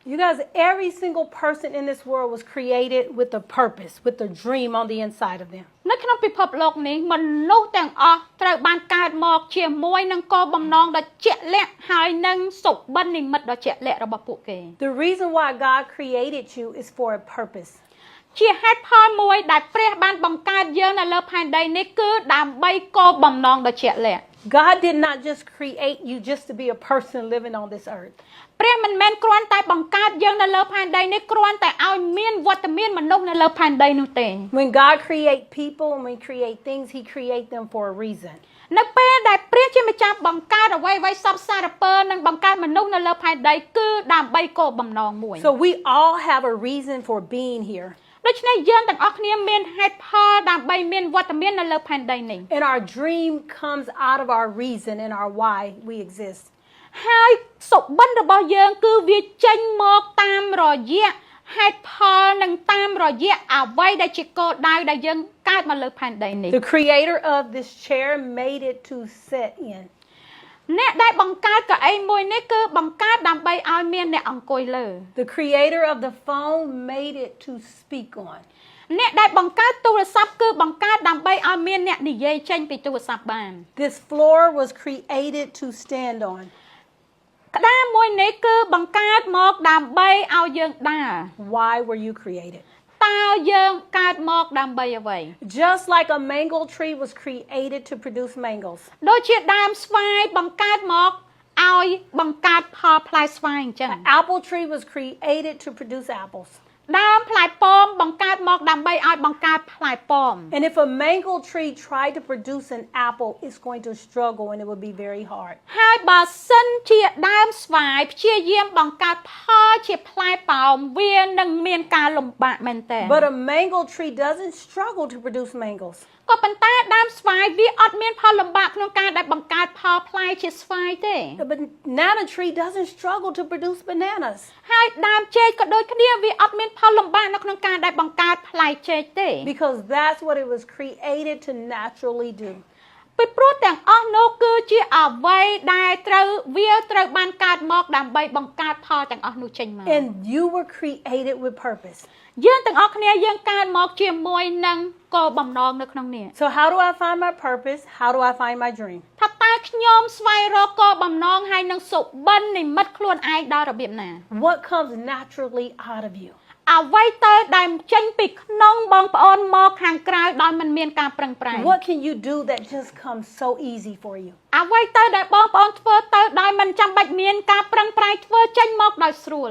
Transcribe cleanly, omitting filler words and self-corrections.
You guys, every single person in this world was created with a purpose, with a dream on the inside of them. នៅក្នុងពិភពលោកនេះមនុស្សទាំងអស់ត្រូវបានកើតមកជាមួយនឹងគោលបំណងដ៏ជាក់លាក់ហើយនឹងសុបិននិមិត្តដ៏ជាក់លាក់របស់ពួកគេ The reason why God created you is for a purpose. ជាហេតុផលមួយដែលព្រះបានបង្កើតយើងនៅលើផែនដីនេះគឺដើម្បីគោលបំណងដ៏ជាក់លាក់ God did not just create you just to be a person living on this earth. ព្រះមិនមែនគ្រាន់តែបង្កើតយើងនៅលើផែនដីនេះគ្រាន់តែឲ្យមានវត្តមានមនុស្សនៅលើផែនដីនោះទេ When God create people and when He create things, He create them for a reason. នៅពេលដែលព្រះជាម្ចាស់បង្កើតអ្វីៗសពសារពើនិងបង្កើតមនុស្សនៅលើផែនដីគឺដើម្បីគោលបំណងមួយ So we all have a reason for being here. ដូច្នេះយើងទាំងអស់គ្នាមានហេតុផលដើម្បីមានវត្តមាននៅលើផែនដីនេះ And our dream comes out of our reason and our why we exist. ហើយសុបិនរបស់យើងគឺវាចេញមកតាមរយៈហេតុផលនិងតាមរយៈអ្វីដែលជាគោលដៅដែលយើងកើតមកលើផែនដីនេះ The creator of this chair made it to sit in. អ្នកដែលបង្កើតកៅអីមួយនេះគឺបង្កើតដើម្បីឲ្យមានអ្នកអង្គុយលើ The creator of the phone made it to speak on. អ្នកដែលបង្កើតទូរស័ព្ទគឺបង្កើតដើម្បីឲ្យមានអ្នកនិយាយចេញពីទូរស័ព្ទបាន This floor was created to stand on. ក្តារមួយនេះគឺបង្កើតមកដើម្បីឲ្យយើងដើរ Why were you created? តើយើងកើតមកដើម្បីអ្វី Just like a mango tree was created to produce mangoes. ដូចជាដើមស្វាយបង្កើតមកឲ្យបង្កើតផលផ្លែស្វាយអញ្ចឹង An apple tree was created to produce apples. ដើមផ្លែប៉ោមបង្កើតមកដើម្បីឲ្យបង្កើតផ្លែប៉ោម And if a mango tree tried to produce an apple, it's going to struggle and it would be very hard. ហើយបើសិនជាដើមស្វាយព្យាយាមបង្កើតផលជាផ្លែប៉ោមវានឹងមានការលំបាកមែនតើ But a mango tree doesn't struggle to produce mangoes. ក៏ប៉ុន្តែដើមស្វាយវាអត់មានផលលំបាកក្នុងការដែលបង្កើតផលផ្លែជាស្វាយទេ The banana tree doesn't struggle to produce bananas. ហើយដើមចេកក៏ដូចគ្នាវាអត់មានផលលំបាកនៅក្នុងការដែលបង្កើតផ្លែចេកទេ Because that's what it was created to naturally do. ពីព្រោះទាំងអស់នោះគឺជាអ្វីដែលវាត្រូវបានកើតមកដើម្បីបង្កើតផលទាំងអស់នោះចេញមក And you were created with purpose. យើងទាំងអស់គ្នាយើងកើតមកជាមួយនឹងគោលបំណងនៅក្នុងនេះ So how do I find my purpose? How do I find my dream? ថាតើខ្ញុំស្វែងរកគោលបំណងហើយនឹងសុបិននិមិត្តខ្លួនឯងដល់របៀបណា What comes naturally out of you? អ្វីទៅដែលចេញពីក្នុងបងប្អូនមកខាងក្រៅដោយមិនមានការប្រឹងប្រែង What can you do that just comes so easy for you? អ្វីទៅដែលបងប្អូនធ្វើទៅដោយមិនចាំបាច់មានការប្រឹងប្រែងធ្វើចេញមកដោយស្រួល